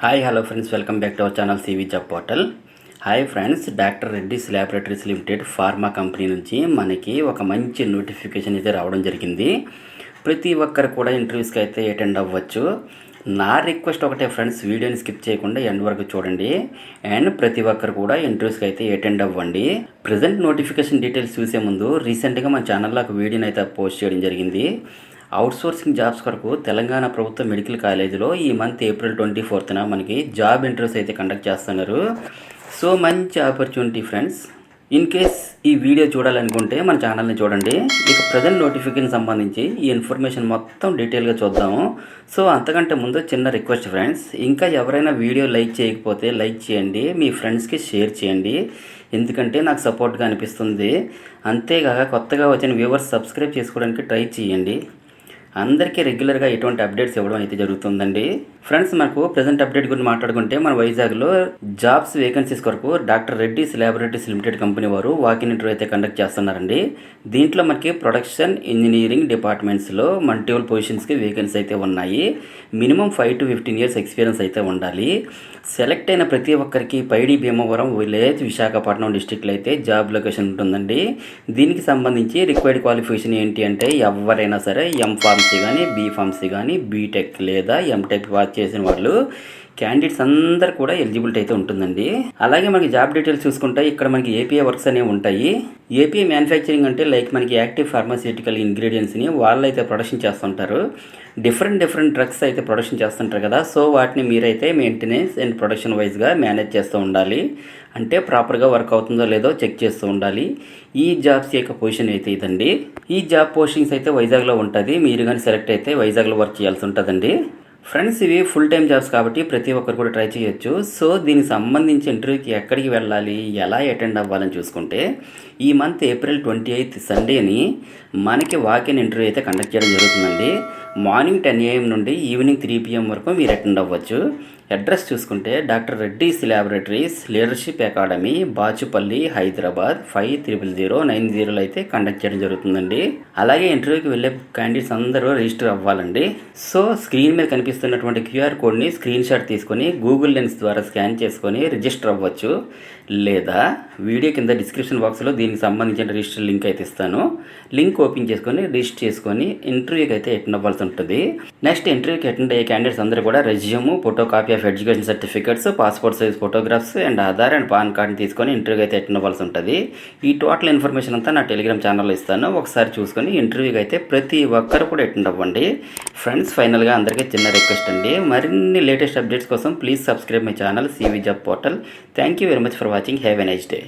Hi hello friends, welcome back to our channel CV job portal. Hi friends, doctor Reddy's laboratories limited pharma company నుంచి మనకి ఒక మంచి notification అయితే రావడం జరిగింది. ప్రతి ఒక్కరు కూడా ఇంటర్వ్యూస్కి అయితే అటెండ్ అవ్వచ్చు. నా రిక్వెస్ట్ ఒకటే ఫ్రెండ్స్, వీడియోని స్కిప్ చేయకుండా ఎండ్ వరకు చూడండి అండ్ ప్రతి ఒక్కరు కూడా ఇంటర్వ్యూస్కి అయితే అటెండ్ అవ్వండి. ప్రజెంట్ నోటిఫికేషన్ డీటెయిల్స్ చూసే ముందు రీసెంట్గా మన ఛానల్లో ఒక వీడియోని అయితే పోస్ట్ చేయడం జరిగింది. అవుట్సోర్సింగ్ జాబ్స్ కొరకు తెలంగాణ ప్రభుత్వ మెడికల్ కాలేజీలో ఈ మంత్ ఏప్రిల్ 24న మనకి జాబ్ ఇంటర్వ్యూస్ అయితే కండక్ట్ చేస్తున్నారు. సో మంచి ఆపర్చునిటీ ఫ్రెండ్స్. ఇన్ కేస్ ఈ వీడియో చూడాలనుకుంటే మన ఛానల్ని చూడండి. ఇక ప్రజెంట్ నోటిఫికేషన్ సంబంధించి ఈ ఇన్ఫర్మేషన్ మొత్తం డీటెయిల్గా చూద్దాము. సో అంతకంటే ముందు చిన్న రిక్వెస్ట్ ఫ్రెండ్స్, ఇంకా ఎవరైనా వీడియో లైక్ చేయకపోతే లైక్ చేయండి, మీ ఫ్రెండ్స్కి షేర్ చేయండి, ఎందుకంటే నాకు సపోర్ట్గా అనిపిస్తుంది. అంతేగాక కొత్తగా వచ్చిన వ్యూవర్స్ సబ్స్క్రైబ్ చేసుకోవడానికి ట్రై చేయండి. అందరికీ రెగ్యులర్గా ఎటువంటి అప్డేట్స్ ఇవ్వడం అయితే జరుగుతుందండి. ఫ్రెండ్స్, మనకు ప్రజెంట్ అప్డేట్ గురించి మాట్లాడుకుంటే మన వైజాగ్లో జాబ్స్ వేకెన్సీస్ కొరకు doctor Reddy's laboratories limited company వారు వాకిన్ ఇంటర్వ్యూ అయితే కండక్ట్ చేస్తున్నారండి. దీంట్లో మనకి ప్రొడక్షన్ ఇంజనీరింగ్ డిపార్ట్మెంట్స్లో మల్టిపుల్ పొజిషన్స్కి వేకెన్సీ అయితే ఉన్నాయి. మినిమం 5 to 15 years ఎక్స్పీరియన్స్ అయితే ఉండాలి. సెలెక్ట్ అయిన ప్రతి ఒక్కరికి పైడి భీమవరం విలేజ్ విశాఖపట్నం డిస్టిక్లో అయితే జాబ్ లొకేషన్ ఉంటుందండి. దీనికి సంబంధించి రిక్వైర్డ్ క్వాలిఫికేషన్ ఏంటి అంటే ఎవరైనా సరే M.Pharmacy కానీ B.Pharmacy కానీ బీటెక్ లేదా ఎంటెక్ చేసిన వాళ్ళు క్యాండిడేట్స్ అందరు కూడా ఎలిజిబిలిటీ అయితే ఉంటుందండి. అలాగే మనకి జాబ్ డీటెయిల్స్ చూసుకుంటే ఇక్కడ మనకి ఏపీఐ వర్క్స్ అనేవి ఉంటాయి. ఏపీఐ మ్యానుఫ్యాక్చరింగ్ అంటే లైక్ మనకి యాక్టివ్ ఫార్మాస్యూటికల్ ఇంగ్రీడియంట్స్ని వాళ్ళు అయితే ప్రొడక్షన్ చేస్తుంటారు. డిఫరెంట్ డ్రగ్స్ అయితే ప్రొడక్షన్ చేస్తుంటారు కదా. సో వాటిని మీరైతే మెయింటెనెన్స్ అండ్ ప్రొడక్షన్ వైజ్గా మేనేజ్ చేస్తూ ఉండాలి. అంటే ప్రాపర్గా వర్క్ అవుతుందో లేదో చెక్ చేస్తూ ఉండాలి. ఈ జాబ్స్ యొక్క పొజిషన్ అయితే ఇదండి. ఈ జాబ్ పోస్టింగ్స్ అయితే వైజాగ్లో ఉంటుంది. మీరు కానీ సెలెక్ట్ అయితే వైజాగ్లో వర్క్ చేయాల్సి ఉంటుందండి. ఫ్రెండ్స్, ఇవి ఫుల్ టైం జాబ్స్ కాబట్టి ప్రతి ఒక్కరు కూడా ట్రై చేయొచ్చు. సో దీనికి సంబంధించి ఇంటర్వ్యూకి ఎక్కడికి వెళ్ళాలి, ఎలా అటెండ్ అవ్వాలని చూసుకుంటే ఈ మంత్ ఏప్రిల్ 28th సండేని మనకి వాకిన్ ఇంటర్వ్యూ అయితే కండక్ట్ చేయడం జరుగుతుందండి. మార్నింగ్ 10 AM నుండి ఈవినింగ్ 3 PM వరకు మీరు అటెండ్ అవ్వచ్చు. అడ్రస్ చూసుకుంటే doctor Reddy's laboratories leadership academy, Bachupalli, Hyderabad 500990 అయితే కండక్ట్ చేయడం జరుగుతుందండి. అలాగే ఇంటర్వ్యూకి వెళ్ళే క్యాండిడేట్స్ అందరూ రిజిస్టర్ అవ్వాలండి. సో స్క్రీన్ మీద కనిపిస్తున్నటువంటి QR కోడ్ని స్క్రీన్ షాట్ తీసుకొని గూగుల్ లెన్స్ ద్వారా స్కాన్ చేసుకొని రిజిస్టర్ అవ్వచ్చు. లేదా వీడియో కింద డిస్క్రిప్షన్ బాక్స్లో దీనికి సంబంధించిన రిజిస్టర్ లింక్ అయితే ఇస్తాను. లింక్ ఓపెన్ చేసుకొని రిజిస్టర్ చేసుకొని ఇంటర్వ్యూకి అయితే అటెండ్ అవ్వాల్సి ఉంటుంది. నెక్స్ట్ ఇంటర్వ్యూకి అటెండ్ అయ్యే క్యాండిడేట్స్ అందరూ కూడా resume, photo copy of education certificates, passport size photographs and Aadhaar and pan కార్డ్ని తీసుకొని ఇంటర్వ్యూకి అయితే అటెండ్ అవ్వాల్సి ఉంటుంది. ఈ టోటల్ ఇన్ఫర్మేషన్ అంతా నా టెలిగ్రామ్ ఛానల్లో ఇస్తాను. ఒకసారి చూసుకొని ఇంటర్వ్యూకి అయితే ప్రతి ఒక్కరు కూడా అటెండ్ అవ్వండి. ఫ్రెండ్స్, ఫైనల్గా అందరికీ చిన్న రిక్వెస్ట్ అండి, మరిన్ని లేటెస్ట్ అప్డేట్స్ కోసం please subscribe my channel CV job portal. Thank you very much for watching. Have a nice day.